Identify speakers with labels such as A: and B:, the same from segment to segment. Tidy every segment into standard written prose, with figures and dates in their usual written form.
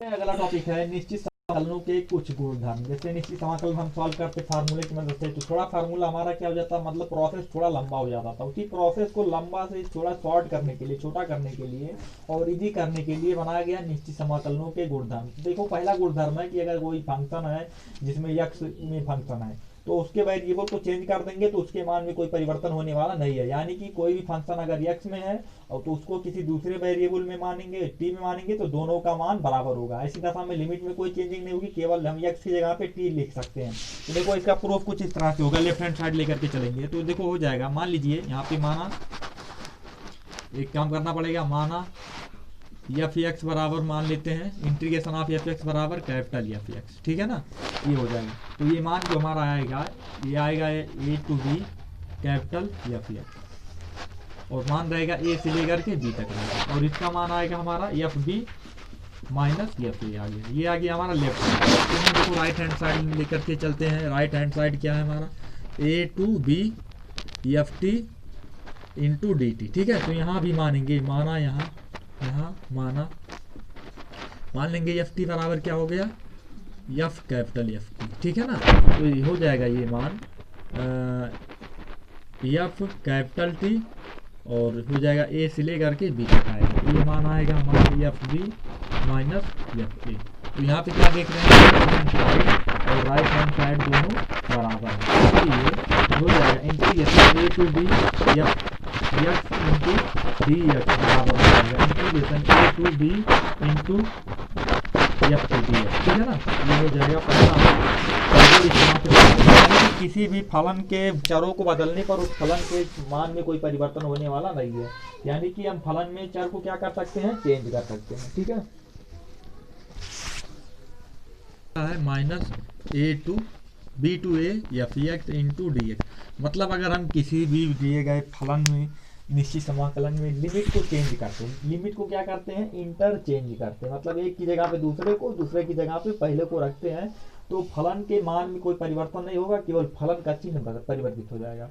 A: अगला टॉपिक है निश्चित समाकलनों के कुछ गुणधर्म। जैसे निश्चित समाकलन हम सॉल्व करते फार्मूले की मदद से, तो थोड़ा फार्मूला हमारा क्या हो जाता है, मतलब प्रोसेस थोड़ा लंबा हो जाता था। उसी प्रोसेस को लंबा से थोड़ा शॉर्ट करने के लिए, छोटा करने के लिए और इजी करने के लिए बनाया गया निश्चित समाकलनों के गुणधर्म। देखो पहला गुणधर्म है कि अगर कोई फंक्शन है जिसमें यक्स में फंक्शन है तो उसके वेरिएबल को चेंज कर देंगे तो उसके मान में कोई परिवर्तन होने वाला नहीं है। यानी कि कोई भी फंक्शन अगर x में है और तो उसको किसी दूसरे वेरिएबल में मानेंगे, t में मानेंगे, तो दोनों का मान बराबर होगा। ऐसी दशा में लिमिट में कोई चेंजिंग नहीं होगी, केवल हम x की जगह पे t लिख सकते हैं। तो देखो इसका प्रूफ कुछ इस तरह से होगा, लेफ्ट हैंड साइड लेकर के चलेंगे तो देखो हो जाएगा। मान लीजिए यहाँ पे माना, एक काम करना पड़ेगा, माना एफ एक्स बराबर मान लेते हैं इंटीग्रेशन ऑफ एफ एक्स बराबर कैपिटल एफ एक्स, ठीक है ना, ये हो जाएगा। तो ये मान जो हमारा आएगा ये आएगा A to B capital F X और मान रहेगा ए से लेकर के बी तक रहेगा और इसका मान आएगा हमारा F B minus F A आ गया। ये आ गया हमारा लेफ्ट साइड। तो हम देखो राइट हैंड साइड लेकर के चलते हैं। राइट हैंड साइड क्या है हमारा, A to B F T into D T, ठीक है। तो यहाँ भी मानेंगे, माना यहाँ मान लेंगे एफ टी बराबर क्या हो गया, एफ कैपिटल एफ टी, ठीक है ना। तो ये हो जाएगा ये मान एफ कैपिटल टी और हो जाएगा ए से लेकर के बी तक आएगा। ये मान आएगा हमारा F B minus F A. तो यहाँ पे क्या देख रहे हैं, और राइट हैंड साइड दोनों बराबर है, इसलिए हो जाएगा integration A to B F x into D x बराबर हो जाएगा integration A to B into F to D X, ठीक है ना। ये हो जाएगा पहला। किसी भी फलन के चरों को बदलने पर उस फलन के मान में कोई परिवर्तन होने वाला नहीं है। यानी कि हम फलन में चर को क्या कर सकते हैं, चेंज कर सकते हैं, ठीक है। Minus A to B to A F x into D X, मतलब अगर हम किसी भी दिए गए फलन में निश्चित समाकलन में लिमिट को चेंज करते हैं, लिमिट को क्या करते हैं, इंटरचेंज करते हैं, मतलब एक की जगह पे दूसरे को, दूसरे की जगह पे पहले को रखते हैं, तो फलन के मान में कोई परिवर्तन नहीं होगा, केवल फलन का चिन्ह परिवर्तित हो जाएगा।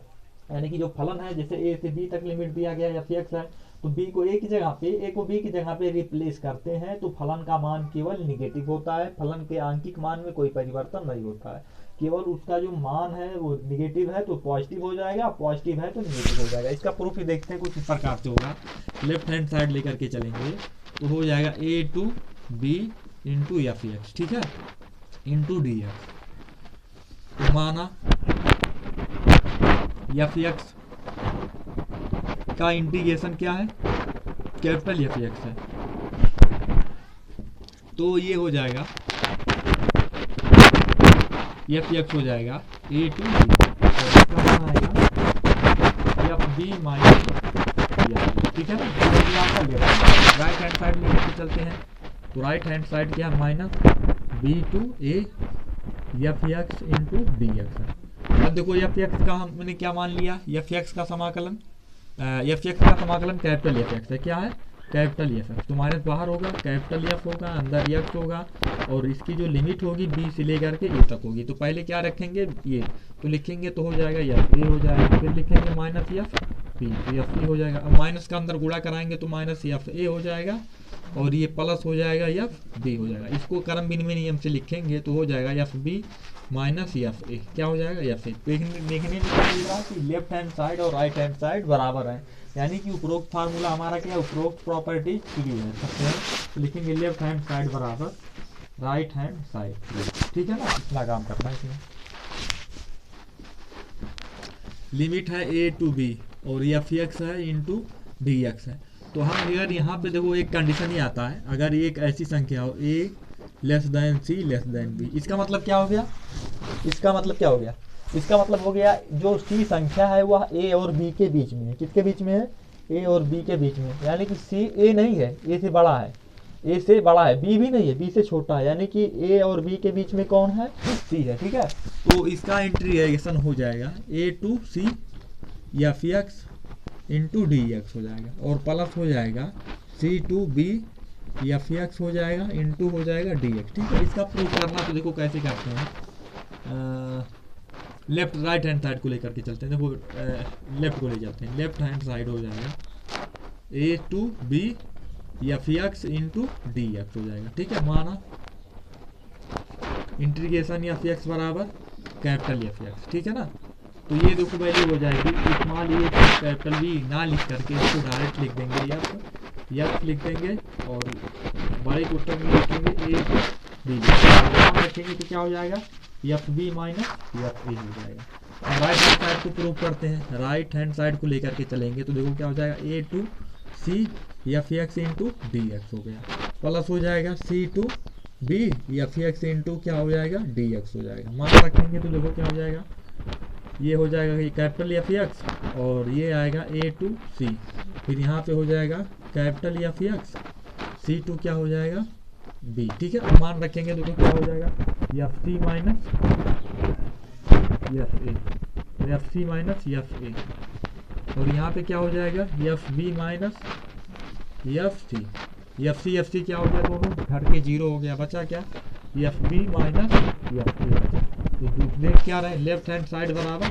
A: यानी कि जो फलन है, जैसे ए से बी तक लिमिट दिया गया एफ एक्स है, तो बी को ए की जगह पे, ए को बी की जगह पे रिप्लेस करते हैं तो फलन का मान केवल निगेटिव होता है। फलन के आंशिक मान में कोई परिवर्तन नहीं होता है, केवल उसका जो मान है वो निगेटिव है तो पॉजिटिव हो जाएगा, पॉजिटिव है तो निगेटिव हो जाएगा। इसका प्रूफ ही देखते हैं कुछ इस प्रकार से होगा। लेफ्ट हैंड साइड लेकर के चलेंगे तो हो जाएगा A to B into F x, ठीक है, इंटू डी एक्स। तो माना एफ एक्स का इंटीग्रेशन क्या है, कैपिटल एफ एक्स है, तो ये हो जाएगा एफ एक्स हो जाएगा ए टू बी और इसका मान आएगा एफ बी माइनस, ठीक है ना। राइट हैंड साइड में लेके चलते हैं तो राइट हैंड साइड क्या है, minus B to A F x into D X है। अब देखो एफ एक्स का हमने क्या मान लिया, एफ एक्स का समाकलन, एफ एक्स का समाकलन कैपिटल एफ एक्स है, क्या है, कैपिटल एफ एक्स। तो माइनस बाहर होगा, कैपिटल एफ होगा, अंदर एक्स होगा और इसकी जो लिमिट होगी बी से लेकर के ए तक होगी। तो पहले क्या रखेंगे, ये तो लिखेंगे तो हो जाएगा एफ ए हो जाएगा, फिर लिखेंगे माइनस एफ पी, तो एफ पी हो जाएगा। अब माइनस का अंदर गुणा कराएंगे तो माइनस एफ ए हो जाएगा और ये प्लस हो जाएगा एफ बी हो जाएगा। इसको क्रम विनिमय नियम से लिखेंगे तो हो जाएगा F B minus F A, क्या हो जाएगा, एफ ए। देखने में मिल रहा है कि लेफ्ट हैंड साइड और राइट हैंड साइड बराबर है, यानी कि उपरोक्त फार्मूला हमारा क्या है, उपरोक्त प्रॉपर्टी फ्री है सकते हैं। तो लिखेंगे लेफ्ट हैंड साइड बराबर राइट हैंड साइड, ठीक है ना। इतना काम करना है इसमें। लिमिट है ए टू बी और एफ एक्स है इंटू डी एक्स है। तो हम अगर यहाँ पे देखो एक कंडीशन ही आता है, अगर एक ऐसी संख्या हो ए लेस देन सी लेस देन बी, इसका मतलब क्या हो गया, इसका मतलब क्या हो गया, इसका मतलब हो गया जो सी संख्या है वह ए और बी के बीच में है। किसके बीच में है, ए और बी के बीच में, यानी कि सी ए नहीं है, ए से बड़ा है, ए से बड़ा है, बी भी नहीं है, बी से छोटा है, यानी कि ए और बी के बीच में कौन है, सी है, ठीक है। तो इसका इंटीग्रेशन हो जाएगा A to C F x into D x हो जाएगा और प्लस हो जाएगा C to B F X हो जाएगा इंटू हो जाएगा डी एक्स, ठीक है। इसका प्रूफ करना तो देखो कैसे करते हैं, लेफ्ट राइट हैंड साइड को लेकर के चलते हैं। देखो लेफ्ट को ले जाते हैं, लेफ्ट हैंड साइड हो जाएगा A to B F x into D x हो जाएगा। ठीक है, माना इंटीग्रेशन एफ एक्स बराबर कैपिटल एफ एक्स। ठीक है ना, तो ये देखो वैल्यू हो जाएगी स्मॉल ए कैपिटल बी ना लिख करके इसको डायरेक्ट लिख देंगे एफ लिख देंगे और बड़े क्वेश्चन में लिखेंगे ए बी रखेंगे तो क्या हो जाएगा F B minus F A हो जाएगा। अब राइट हैंड साइड को प्रूव करते हैं, राइट हैंड साइड को लेकर के चलेंगे तो देखो क्या हो जाएगा A to C F x into D x हो गया, प्लस हो जाएगा C to B F x into क्या हो जाएगा डी एक्स हो जाएगा। मान रखेंगे तो देखो क्या हो जाएगा, ये हो जाएगा ये कैपिटल एफ एक्स और ये आएगा ए टू सी, फिर यहाँ पे हो जाएगा capital F X C to क्या हो जाएगा बी। ठीक है, अब मान रखेंगे तो क्या हो जाएगा F C minus F A, F C minus F A, और यहाँ पे क्या हो जाएगा F B minus F C क्या हो गया, दोनों घट के जीरो हो गया, बचा क्या F B minus F A बचा। तो देख क्या रहे लेफ्ट हैंड साइड बराबर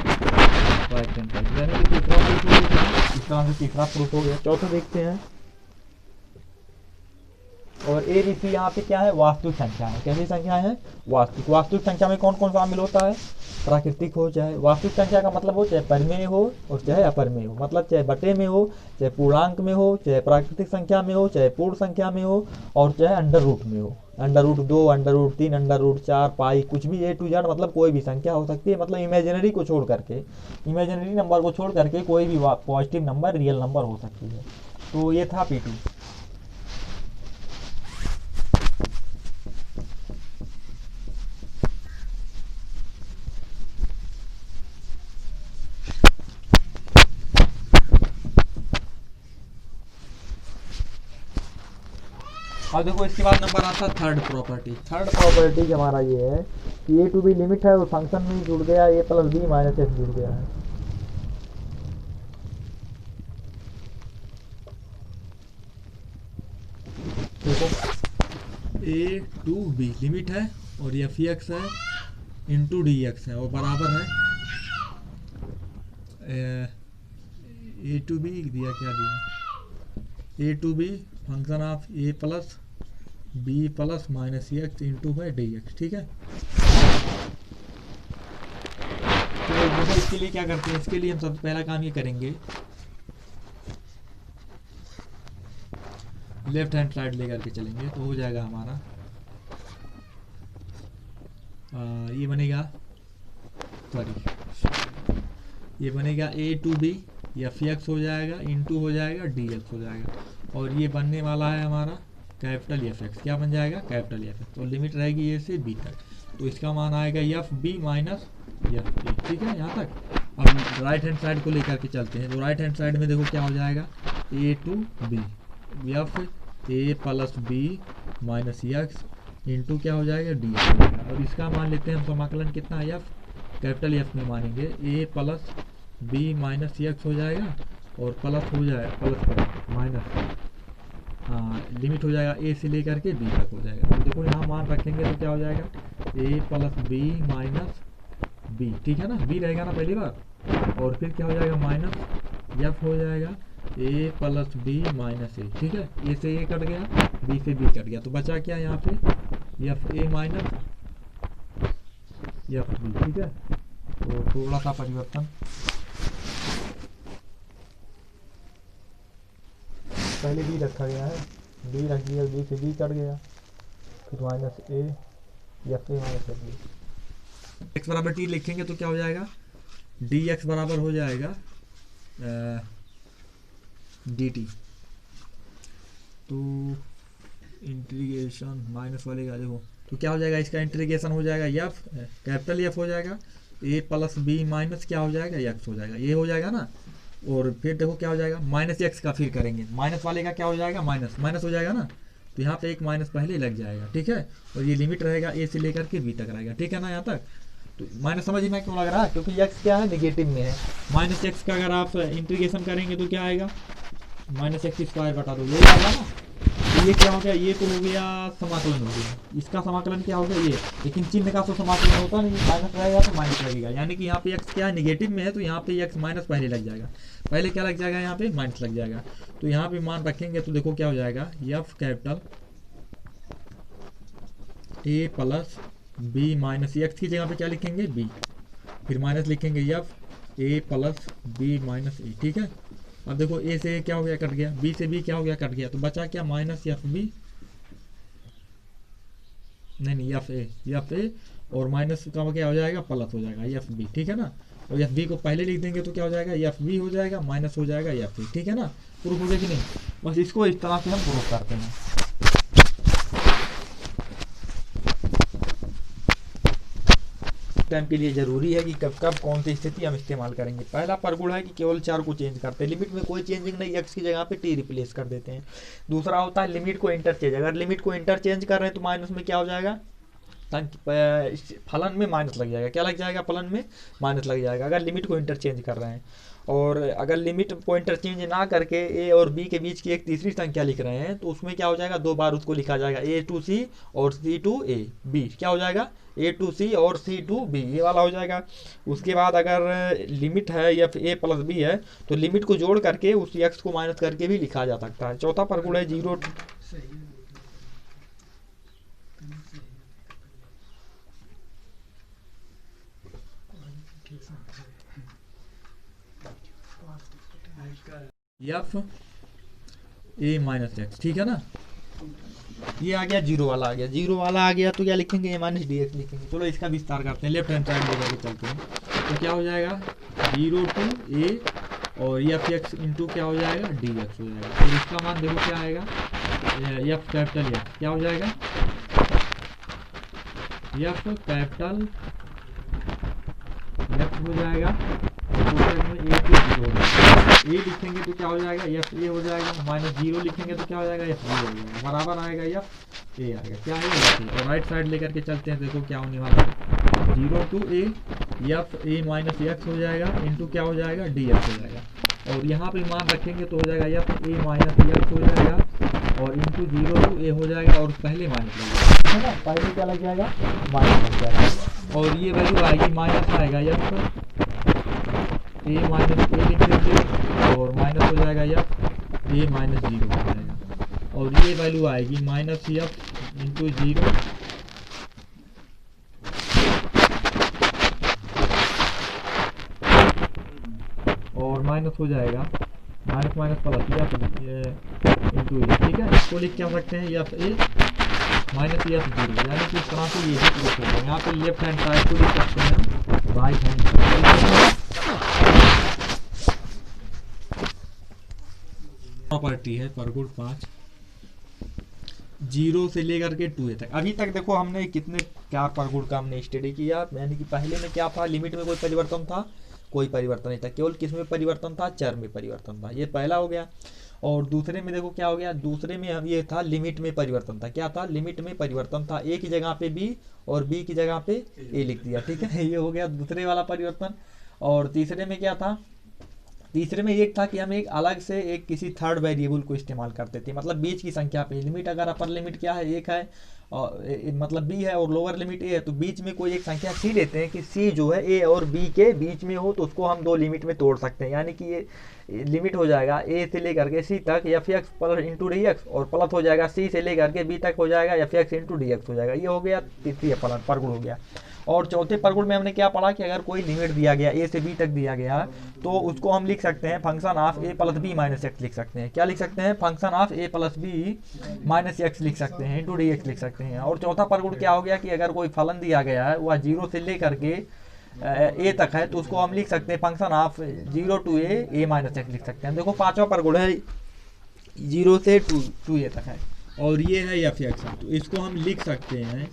A: राइट हैंड साइड, यानी कि तीसरा प्रूफ हो गया, इस तरह से तीसरा प्रूफ हो गया। चौथा देखते हैं, और ए बी सी यहाँ पे क्या है वास्तविक संख्या है। कैसी संख्या है वास्तविक संख्या में कौन कौन शामिल होता है, प्राकृतिक हो चाहे वास्तविक संख्या का मतलब हो चाहे परिमेय हो और चाहे अपरिमेय हो, मतलब चाहे बटे में हो चाहे पूर्णांक में हो चाहे प्राकृतिक संख्या में हो चाहे पूर्ण संख्या में हो और चाहे अंडर रूट में हो, under root 2 under root 3 under root 4 pi कुछ भी ए टू जेड, मतलब कोई भी संख्या हो सकती है, मतलब इमेजिनरी को छोड़ करके, इमेजिनरी नंबर को छोड़ करके कोई भी पॉजिटिव नंबर रियल नंबर हो सकती है। तो ये था P2। अब देखो इसके बाद नंबर आता है थर्ड प्रॉपर्टी। थर्ड प्रॉपर्टी हमारा ये है कि ए टू बी लिमिट है और फंक्शन में जुड़ गया ए प्लस बी माइनस एक्स जुड़ गया है। देखो ए टू बी लिमिट है और एफ एक्स है इंटू डी एक्स है और बराबर है ए टू बी दिया, क्या दिया A to B function of A plus B plus minus X into है डी एक्स। ठीक है, तो इसके लिए क्या करते हैं, इसके लिए हम सबसे पहला काम ये करेंगे लेफ्ट हैंड साइड लेकर के चलेंगे तो हो जाएगा हमारा ये बनेगा सॉरी ये बनेगा ए टू बी एफ एक्स हो जाएगा इंटू हो जाएगा डी एक्स हो जाएगा और ये बनने वाला है हमारा कैपिटल एफ एक्स, क्या बन जाएगा कैपिटल एफ एक्स, तो लिमिट रहेगी ए से बी तक, तो इसका मान आएगा F B minus F A. ठीक है, यहाँ तक। अब राइट हैंड साइड को लेकर के चलते हैं, तो राइट हैंड साइड में देखो क्या हो जाएगा A to B F A plus B minus X into क्या हो जाएगा डी एक्स हो जाएगा, और इसका मान लेते हैं हम समाकलन कितना एफ कैपिटल एफ में मानेंगे ए प्लस बी माइनस एक्स हो जाएगा और प्लस हो जाएगा प्लस माइनस लिमिट हो जाएगा ए से लेकर के बी तक हो जाएगा। तो देखो यहाँ मान रखेंगे तो क्या हो जाएगा A plus B minus B, ठीक है ना, बी रहेगा ना पहली बार, और फिर क्या हो जाएगा माइनस एफ हो जाएगा A plus B minus A. ठीक है, ए से ए कट गया बी से बी कट गया, तो बचा क्या यहाँ पे F A minus F B. ठीक है, तो थोड़ा सा परिवर्तन, पहले बी रखा गया है, बी रख दिया, बी से बी कट गया, फिर minus A F A minus F B. X बराबर टी लिखेंगे तो क्या हो जाएगा डी एक्स बराबर हो जाएगा डी टी, तो इंटीग्रेशन माइनस वाले का देखो तो क्या हो जाएगा, इसका इंटीग्रेशन हो जाएगा एफ कैपिटल एफ हो जाएगा ए प्लस बी माइनस क्या हो जाएगा एक्स हो जाएगा, ये हो जाएगा ना, और फिर देखो क्या हो जाएगा माइनस एक्स का फिर करेंगे, माइनस वाले का क्या हो जाएगा माइनस माइनस हो जाएगा ना, तो यहाँ पे एक माइनस पहले लग जाएगा। ठीक है, और ये लिमिट रहेगा ए से लेकर के बी तक रहेगा। ठीक है ना, यहाँ तक तो माइनस समझ में क्यों लग रहा है, क्योंकि एक्स क्या है निगेटिव में है, माइनस एक्स का अगर आप इंटीग्रेशन करेंगे तो क्या आएगा माइनस एक्स स्क्वायर बटा दो, यही आएगा ना, ये क्या हो गया, ये तो हो गया समाकलन हो गया, इसका समाकलन क्या हो गया ये, लेकिन चिन्ह का तो समाकलन होता नहीं, माइनस रहेगा तो माइनस लगेगा, यानी कि यहाँ पे x क्या है निगेटिव में है, तो यहाँ पे x माइनस पहले लग जाएगा, पहले क्या लग जाएगा यहाँ पे माइनस लग जाएगा। तो यहाँ पे मान रखेंगे तो देखो क्या हो जाएगा, F capital A plus B minus X की जगह पे क्या लिखेंगे बी, फिर माइनस लिखेंगे F A plus B minus A, ठीक है। अब देखो ए से क्या हो गया कट गया, बी से बी क्या हो गया कट गया, तो बचा क्या माइनस एफ बी, नहीं एफ ए और माइनस का क्या हो जाएगा प्लस हो जाएगा एफ बी, ठीक है ना। और एफ बी को पहले लिख देंगे तो क्या हो जाएगा एफ बी हो जाएगा माइनस हो जाएगा एफ ए, ठीक है ना। प्रूफ हो गया कि नहीं, बस इसको इस तरह से हम प्रूफ करते हैं। टाइम के लिए जरूरी है कि कब कब कौन सी स्थिति हम इस्तेमाल करेंगे। पहला परगुण है कि केवल चार को चेंज करते हैं, लिमिट में कोई चेंजिंग नहीं, एक्स की जगह पे टी रिप्लेस कर देते हैं। दूसरा होता है लिमिट को इंटरचेंज, अगर लिमिट को इंटरचेंज कर रहे हैं तो माइनस में क्या हो जाएगा, फलन में माइनस लग जाएगा, क्या लग जाएगा फलन में माइनस लग जाएगा अगर लिमिट को इंटरचेंज कर रहे हैं। और अगर लिमिट को इंटरचेंज ना करके ए और बी के बीच की एक तीसरी संख्या लिख रहे हैं तो उसमें क्या हो जाएगा, दो बार उसको लिखा जाएगा, ए टू सी और सी टू ए बी, क्या हो जाएगा ए टू सी और सी टू बी, ये वाला हो जाएगा। उसके बाद अगर लिमिट है या फिर ए प्लस बी है तो लिमिट को जोड़ करके उस एक्स को माइनस करके भी लिखा जा सकता है। चौथा परगुण है zero, F A minus x, ठीक है ना। ये आ गया जीरो वाला आ गया, जीरो वाला आ गया तो क्या लिखेंगे ए माइनस डी एक्स लिखेंगे। चलो इसका विस्तार करते हैं, लेफ्ट हैंड साइड लेकर के चलते हैं तो क्या हो जाएगा जीरो टू ए और एफ एक्स इंटू क्या हो जाएगा डी एक्स हो जाएगा। तो इसका मान देखो क्या आएगा, एफ कैपिटल एक्स क्या हो जाएगा, एफ कैपिटल एक्स हो जाएगा, ए लिखेंगे तो क्या हो जाएगा एफ ए हो जाएगा, माइनस जीरो लिखेंगे तो क्या हो जाएगा एफ बी हो जाएगा, बराबर आएगा एफ ए आएगा, क्या है एफ ए। और राइट साइड लेकर के चलते हैं, देखो क्या होने वाला है, zero to A F A minus x हो जाएगा इंटू क्या हो जाएगा डी एक्स हो जाएगा। और यहाँ पे मान रखेंगे तो हो जाएगा एफ ए माइनस एक्स हो जाएगा और इंटू जीरो टू ए हो जाएगा और पहले माइनस लग जाएगा, है ना, पहले क्या लग जाएगा माइनस लग जाएगा। और ये वैल्यू आएगी माइनस आएगा एफ ए माइनस ए लिख देंगे और माइनस हो जाएगा एफ ए माइनस जीरो हो जाएगा। और ये वैल्यू आएगी माइनस एफ इंटू जीरो और माइनस हो जाएगा minus minus plus F into A, ठीक है। इसको लिख क्या सकते हैं F A minus F zero, यानी कि इस तरह से ये भी लिख सकते हैं। यहाँ पे लेफ्ट हैंड साइड को लिख सकते हैं राइट हैंड साइड। प्रॉपर्टी है परगुण 5 जीरो से लेकर के 2a तक। अभी तक देखो हमने कितने क्या परगुण का हमने स्टडी किया, यानी कि पहले में क्या था, लिमिट में कोई परिवर्तन था, कोई परिवर्तन नहीं था, केवल किस में परिवर्तन था, चर में परिवर्तन था, ये पहला हो गया। और दूसरे में देखो क्या हो गया, दूसरे में हम ये था लिमिट में परिवर्तन था, क्या था लिमिट में परिवर्तन था, ए की जगह पे बी और बी की जगह पे ए लिख दिया, ठीक है, ये हो गया दूसरे वाला परिवर्तन। और तीसरे में क्या था, तीसरे में एक था कि हम एक अलग से एक किसी थर्ड वेरिएबल को इस्तेमाल करते थे, मतलब बीच की संख्या पे लिमिट, अगर अपर लिमिट क्या है एक है और मतलब बी है और लोअर लिमिट ए है, तो बीच में कोई एक संख्या सी लेते हैं कि सी जो है ए और बी के बीच में हो, तो उसको हम दो लिमिट में तोड़ सकते हैं, यानी कि ये लिमिट हो जाएगा ए से लेकर के सी तक F x plus into D x और प्लस हो जाएगा सी से लेकर के बी तक हो जाएगा F x into D x हो जाएगा। ये हो गया तीसरी परगुण हो गया। और चौथे परगुण में हमने क्या पढ़ा कि अगर कोई लिमिट दिया गया ए से बी तक दिया गया तो उसको हम लिख सकते हैं function of A plus B minus x लिख सकते हैं, क्या लिख सकते हैं function of A plus B minus x लिख सकते हैं इंटू डी एक्स लिख सकते हैं। और चौथा परगुण क्या हो गया कि अगर कोई फलन दिया गया है वह जीरो से लेकर के ए तक है तो उसको हम लिख सकते हैं function of zero to A minus x लिख सकते हैं। देखो पांचवा परगुण है जीरो से टू ए तक है और ये है एफ एक्स, तो इसको हम लिख सकते हैं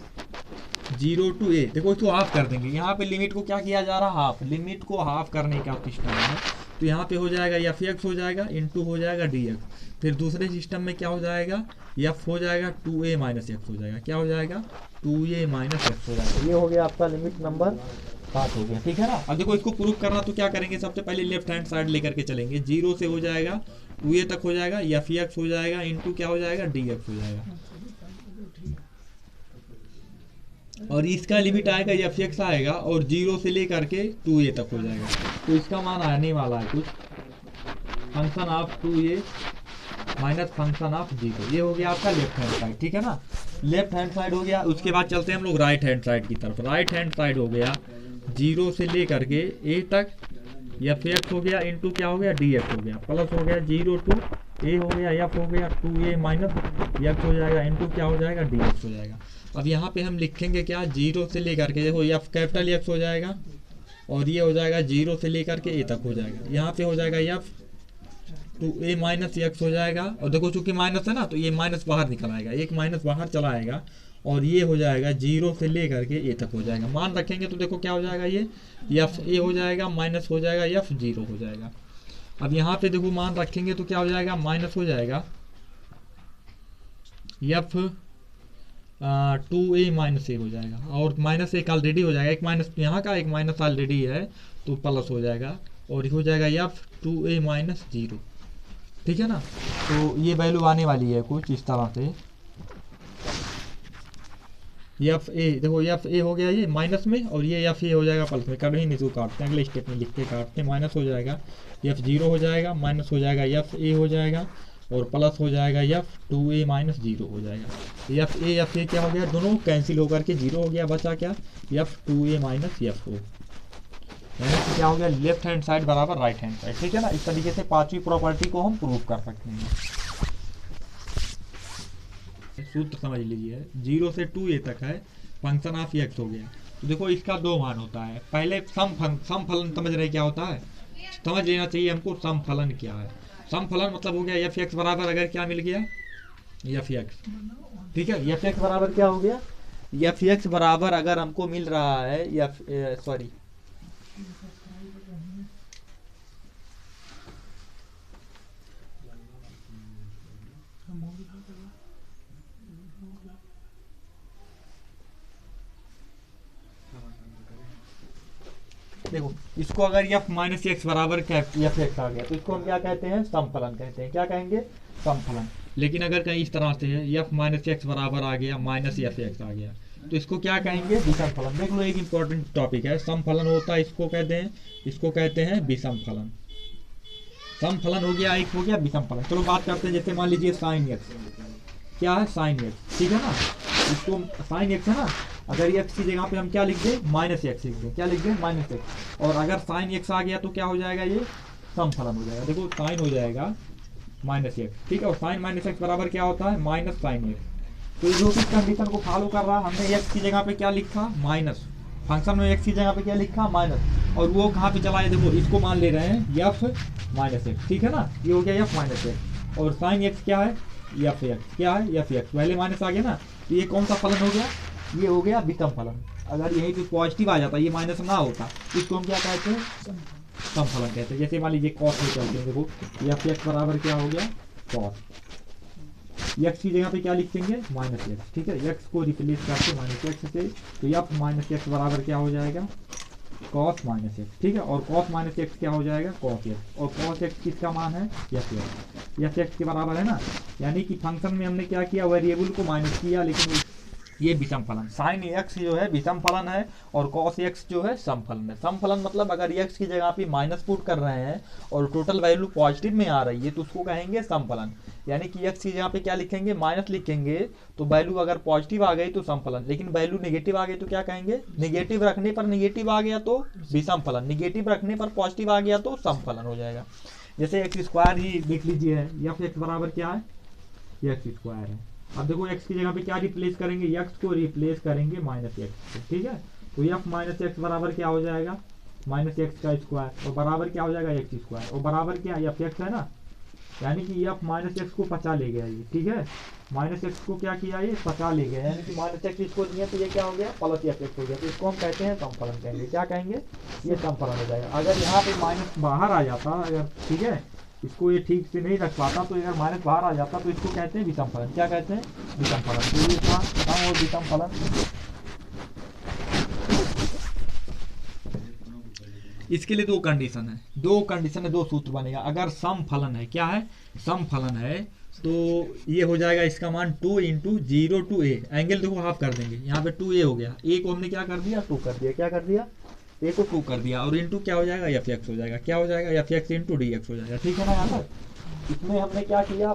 A: जीरो टू ए। देखो इसको हाफ कर देंगे, यहाँ पे लिमिट को क्या किया जा रहा है हाफ, लिमिट को हाफ करने का सिस्टम है, तो यहाँ पे हो जाएगा एफ एक्स हो जाएगा इंटू हो जाएगा डी एक्स। फिर दूसरे सिस्टम में क्या हो जाएगा एफ हो जाएगा टू ए माइनस एक्स हो जाएगा, क्या हो जाएगा टू ए माइनस एक्स हो जाएगा। ये हो गया आपका लिमिट नंबर 7 हो गया, ठीक है ना। अब देखो इसको प्रूफ करना तो क्या करेंगे, सबसे पहले लेफ्ट हैंड साइड लेकर के चलेंगे, जीरो से हो जाएगा 2a तक हो जाएगा, एफ एक्स हो जाएगा इंटू क्या हो जाएगा, डी एक्स हो जाएगा। और इसका लिमिट आएगा एफ एक्स आएगा और 0 से लेकर के 2a तक हो जाएगा। तो इसका मान आने वाला है कुछ function of 2a minus function of 0। ये हो गया आपका लेफ्ट हैंड साइड, ठीक है ना, लेफ्ट हैंड साइड हो गया। उसके बाद चलते हैं हम लोग राइट हैंड साइड की तरफ। राइट हैंड साइड हो गया 0 से लेकर के a तक एफ एक्स हो गया इंटू क्या हो गया, डी एक्स हो गया, प्लस हो गया 0 टू a हो गया, एफ हो गया 2a माइनस एक्स हो जाएगा इंटू क्या हो जाएगा, डी एक्स हो जाएगा। अब यहाँ पे हम लिखेंगे क्या, 0 से लेकर के देखो एफ कैपिटल एक्स हो जाएगा और ये हो जाएगा 0 से लेकर के a तक हो जाएगा। यहाँ पे हो जाएगा एफ 2a माइनस एक्स हो जाएगा और देखो चूंकि माइनस है ना तो ये माइनस बाहर निकल आएगा, एक माइनस बाहर चला आएगा और ये हो जाएगा 0 से लेकर के a तक हो जाएगा। मान रखेंगे तो देखो क्या हो जाएगा, ये एफ a हो जाएगा माइनस हो जाएगा एफ 0 हो जाएगा। अब यहाँ पे देखो मान रखेंगे तो क्या हो जाएगा, माइनस हो जाएगा एफ 2a माइनस a हो जाएगा और माइनस एक ऑलरेडी हो जाएगा, एक माइनस यहाँ का एक माइनस ऑलरेडी है तो प्लस हो जाएगा और हो जाएगा एफ 2a माइनस 0, ठीक है ना। तो ये वैल्यू आने वाली है कुछ इस तरह से, एफ ए देखो एफ ए हो गया ये माइनस में और ये एफ ए हो जाएगा प्लस में, कभी नहीं तो काटते हैं, अगले स्टेप में लिख के काटते हैं। माइनस हो जाएगा एफ 0 हो जाएगा, माइनस हो जाएगा एफ ए हो जाएगा और प्लस हो जाएगा एफ 2a माइनस 0 हो जाएगा। एफ ए क्या हो गया, दोनों कैंसिल होकर के 0 हो गया, बचा क्या F 2a minus F O, यानी कि क्या हो गया, लेफ्ट हैंड साइड बराबर राइट हैंड साइड, ठीक है ना। इस तरीके से पांचवी प्रॉपर्टी को हम प्रूव कर सकते हैं। सूत्र समझ लीजिए, 0 से 2a तक है, फंक्शन ऑफ एक्स हो गया। तो देखो इसका दो मान होता है, पहले सम फलन समझ रहे क्या होता है, समझ लेना चाहिए हमको सम फलन क्या है। सम फलन मतलब हो गया एफ एक्स बराबर अगर क्या मिल गया एफ एक्स, ठीक है, एफ एक्स बराबर क्या हो गया, एफ एक्स बराबर अगर हमको मिल रहा है एफ सॉरी देखो इसको अगर एफ माइनस एक्स बराबर एफ एक्स आ गया तो इसको हम क्या कहते हैं, सम फलन कहते हैं। क्या कहेंगे, सम फलन। लेकिन अगर कहीं इस तरह से है एफ माइनस एक्स बराबर आ गया माइनस एफ एक्स आ गया तो इसको क्या कहेंगे, विषम फलन। देख लो एक इंपॉर्टेंट टॉपिक है, सम फलन होता है इसको कहते हैं, इसको कहते हैं विषम फलन। सम फलन हो गया, एक हो गया विषम फलन। चलो बात करते हैं, जैसे मान लीजिए साइन एक्स, क्या है साइन एक्स, ठीक है ना, इसको साइन एक्स है ना, अगर एक्स की जगह पे हम क्या लिख दें, माइनस एक्स लिख दें, क्या लिख दें, माइनस एक्स। और अगर साइन एक्स आ गया तो क्या हो जाएगा, ये सम फलन हो जाएगा। देखो साइन हो जाएगा माइनस एक्स, ठीक है, और साइन माइनस एक्स बराबर क्या होता है, माइनस साइन एक्स। तो जो इस कंडीशन को फॉलो कर रहा है, हमने एक्स की जगह पे क्या लिखा, माइनस, फंक्शन में एक्स की जगह पे क्या लिखा, माइनस, और वो कहाँ पे चला है, देखो इसको मान ले रहे हैं एफ माइनस एक्स, ठीक है ना, ये हो गया एफ माइनस एक्स। और साइन एक्स क्या है, एफ एक्स, क्या है एफ एक्स, पहले माइनस आ गया ना, तो ये कौन सा फलन हो गया, ये हो गया विषम फलन। अगर यही पे पॉजिटिव आ जाता, ये माइनस ना होता, इसको हम क्या कहते हैं, सम फलन कहते हैं। जैसे मान लीजिए कॉस में चलते हैं, देखो एफ एक्स बराबर क्या हो गया, कॉस, एक्स की जगह पे क्या लिखेंगे, माइनस एक्स, ठीक है, एक्स को रिप्लेस करके माइनस एक्स से, तो एफ माइनस एक्स बराबर क्या हो जाएगा, कॉस माइनस एक्स, ठीक है, और कॉस माइनस एक्स क्या हो जाएगा, कॉस एक्स, और कॉस एक्स किसका मान है, एफ एक्स, एफ एक्स के बराबर है ना। यानी कि फंक्शन में हमने क्या किया, वेरिएबल को माइनस किया, लेकिन ये विषम फलन। साइन एक्स जो है विषम फलन है और कॉस एक्स जो है सम फलन है। सम फलन मतलब अगर एक्स की जगह पे माइनस पुट कर रहे हैं और टोटल वैल्यू पॉजिटिव में आ रही है तो उसको कहेंगे सम फलन। यानी कि एक्स की जगह पे क्या लिखेंगे, माइनस लिखेंगे, तो वैल्यू अगर पॉजिटिव आ गई तो सम फलन, लेकिन वैल्यू नेगेटिव आ गई तो क्या कहेंगे, नेगेटिव रखने पर नेगेटिव आ गया तो विषम फलन, नेगेटिव रखने पर पॉजिटिव आ गया तो सम फलन हो जाएगा। जैसे एक्स स्क्वायर ही देख लीजिए, एफ एक्स बराबर क्या है, एक्स स्क्वायर है। अब देखो एक्स की जगह पे क्या रिप्लेस करेंगे, एक्स को रिप्लेस करेंगे माइनस एक्स, ठीक है, तो एफ माइनस एक्स बराबर क्या हो जाएगा, माइनस एक्स का स्क्वायर, और बराबर क्या हो जाएगा, एक्स स्क्वायर, और बराबर क्या एफ एक्स है ना, यानी कि एफ माइनस एक्स को 50 ले गया ये, ठीक है, माइनस एक्स को क्या किया, ये 50 ले गया, यानी कि माइनस एक्स इसको दिया तो ये क्या हो गया, प्लस एफ एक्स हो गया, तो इसको हम कहते हैं सम फलन कहेंगे। क्या कहेंगे, ये सम फलन हो जाएगा। अगर यहाँ पे माइनस बाहर आ जाता, अगर ठीक है, इसको ये ठीक से नहीं रख पाता, तो अगर माइनस बाहर आ जाता तो इसको कहते हैं विषम फलन। क्या कहते हैं, विषम फलन। तो ये था सम और विषम फलन। इसके लिए दो कंडीशन है, दो सूत्र बनेगा। अगर सम फलन है, क्या है, सम फलन है, तो ये हो जाएगा इसका मान 2 इंटू 0 टू ए, एंगल देखो हाफ कर देंगे, यहाँ पे 2a हो गया, ए को हमने क्या कर दिया, 2 कर दिया, क्या कर दिया, ए को 2 कर दिया, और इंटू क्या हो जाएगा, एफ एक्स हो जाएगा, क्या हो जाएगा, F x into D x हो जाएगा। ठीक है ना। यहाँ पर इसमें हमने क्या किया,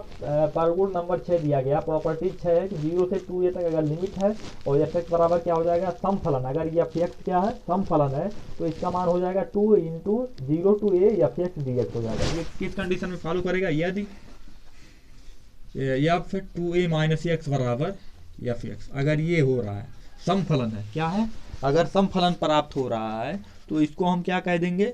A: पारगुण नंबर 6 दिया गया, प्रॉपर्टी 6 है कि 0 से 2a तक अगर लिमिट है और एफ एक्स बराबर क्या हो जाएगा, सम फलन, अगर ये एफ एक्स क्या है, सम फलन है, तो इसका मान हो जाएगा 2 into 0 to A F x D x हो जाएगा। ये किस कंडीशन में फॉलो करेगा, यदि एफ 2a माइनस एक्स बराबर एफ एक्स, अगर ये हो रहा है, सम फलन है, क्या है, अगर सम फलन प्राप्त हो रहा है, तो इसको हम क्या कह देंगे,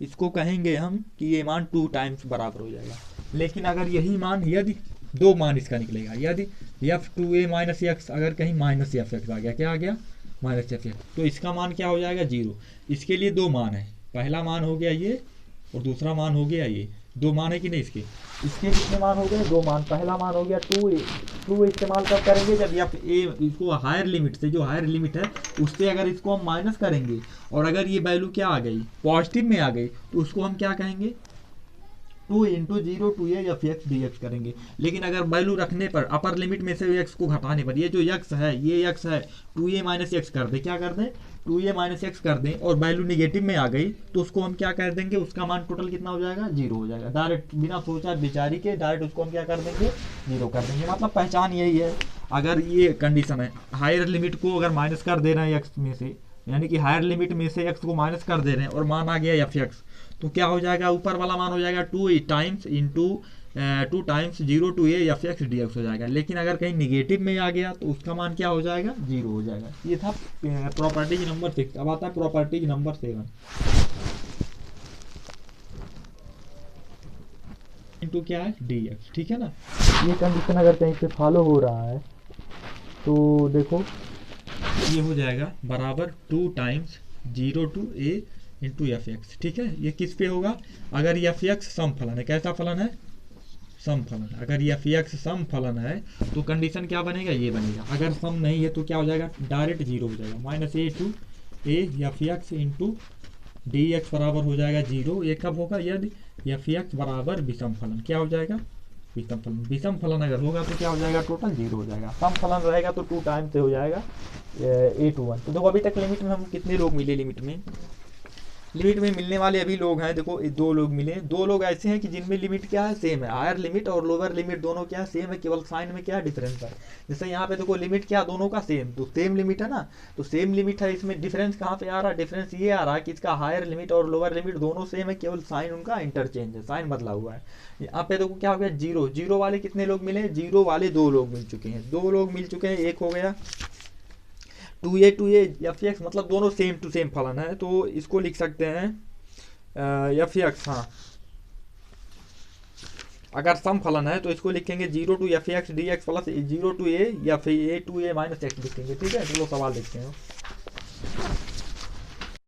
A: इसको कहेंगे हम कि ये मान 2 टाइम्स बराबर हो जाएगा। लेकिन अगर यही मान, यदि दो मान इसका निकलेगा, यदि एफ 2a माइनस एक्स अगर कहीं माइनस एफ एक्स आ गया, क्या आ गया, माइनस एफ एक्स, तो इसका मान क्या हो जाएगा, 0। इसके लिए दो मान है, पहला मान हो गया ये और दूसरा मान हो गया ये, दो मान है कि नहीं, इसके कितने मान हो गए, दो मान। पहला मान हो गया 2 इस्तेमाल कब करेंगे, जब आप ए इसको हायर लिमिट से, जो हायर लिमिट है उससे अगर इसको हम माइनस करेंगे और अगर ये वैल्यू क्या आ गई, पॉजिटिव में आ गई, तो उसको हम क्या कहेंगे, 2 into 0 to A F x D x करेंगे। लेकिन अगर वैल्यू रखने पर, अपर लिमिट में से एक्स को घटाने पर, ये जो एक्स है, ये एक्स है, 2a माइनस एक्स कर दें, क्या कर दें, 2a माइनस एक्स कर दें, और वैल्यू निगेटिव में आ गई, तो उसको हम क्या कर देंगे, उसका मान टोटल कितना हो जाएगा, 0 हो जाएगा। डायरेक्ट बिना सोचा विचारी के डायरेक्ट उसको हम क्या कर देंगे, 0 कर देंगे। मतलब पहचान यही है, अगर ये कंडीशन है, हायर लिमिट को अगर माइनस कर दे रहे हैं एक्स में से, यानी कि हायर लिमिट में से एक्स को माइनस कर दे रहे हैं और मान आ गया एफ एक्स, तो क्या हो जाएगा, ऊपर वाला मान हो जाएगा 2 times into 2 times 0 to A F x D x हो जाएगा। लेकिन अगर कहीं निगेटिव में आ गया तो उसका मान क्या हो जाएगा, 0 हो जाएगा। ये था प्रॉपर्टीज नंबर 6। अब आता है प्रॉपर्टीज नंबर 7 इंटू क्या है, डी एक्स। ठीक है ना। ये कंडीशन अगर कहीं पे फॉलो हो रहा है तो देखो ये हो जाएगा बराबर 2 times 0 to A into F x. ठीक है, ये किस पे होगा, अगर एफ एक्स सम फलन है, कैसा फलन है, सम फलन। अगर एफ एक्स सम फलन है तो कंडीशन क्या बनेगा, ये बनेगा। अगर सम नहीं है तो क्या हो जाएगा, डायरेक्ट 0 हो जाएगा, minus A to A F x into D x बराबर हो जाएगा 0। ये कब होगा, यदि एफ एक्स बराबर विषम फलन, क्या हो जाएगा, विषम फलन। विषम फलन अगर होगा तो क्या हो जाएगा, टोटल 0 हो जाएगा। सम फलन रहेगा तो 2 टाइम्स से हो जाएगा a to 1। तो देखो अभी तक लिमिट में हम कितने लोग मिले, लिमिट में मिलने वाले अभी लोग हैं, देखो 2 लोग मिले। 2 लोग ऐसे हैं कि जिनमें लिमिट क्या है, सेम है, हायर लिमिट और लोअर लिमिट दोनों क्या है, सेम है, केवल साइन में क्या है, डिफरेंस है। जैसे यहाँ पे देखो लिमिट क्या दोनों का सेम, तो सेम लिमिट है ना, तो सेम लिमिट है, इसमें डिफरेंस कहाँ पे आ रहा है, डिफरेंस ये आ रहा है कि इसका हायर लिमिट और लोअर लिमिट दोनों सेम है, केवल साइन उनका इंटरचेंज है, साइन बदला हुआ है। यहाँ पे देखो क्या हो गया, 0 वाले कितने लोग मिले, 0 वाले 2 लोग मिल चुके हैं, 2 लोग मिल चुके हैं। एक हो गया 2a एफ एक्स, मतलब दोनों सेम टू सेम फलन है, तो इसको लिख सकते हैं एफ एक्स। हाँ, अगर सम फलन है तो इसको लिखेंगे 0 to F x D X plus 0 to A या फिर a to A minus X लिखेंगे। ठीक है, चलो सवाल देखते हैं।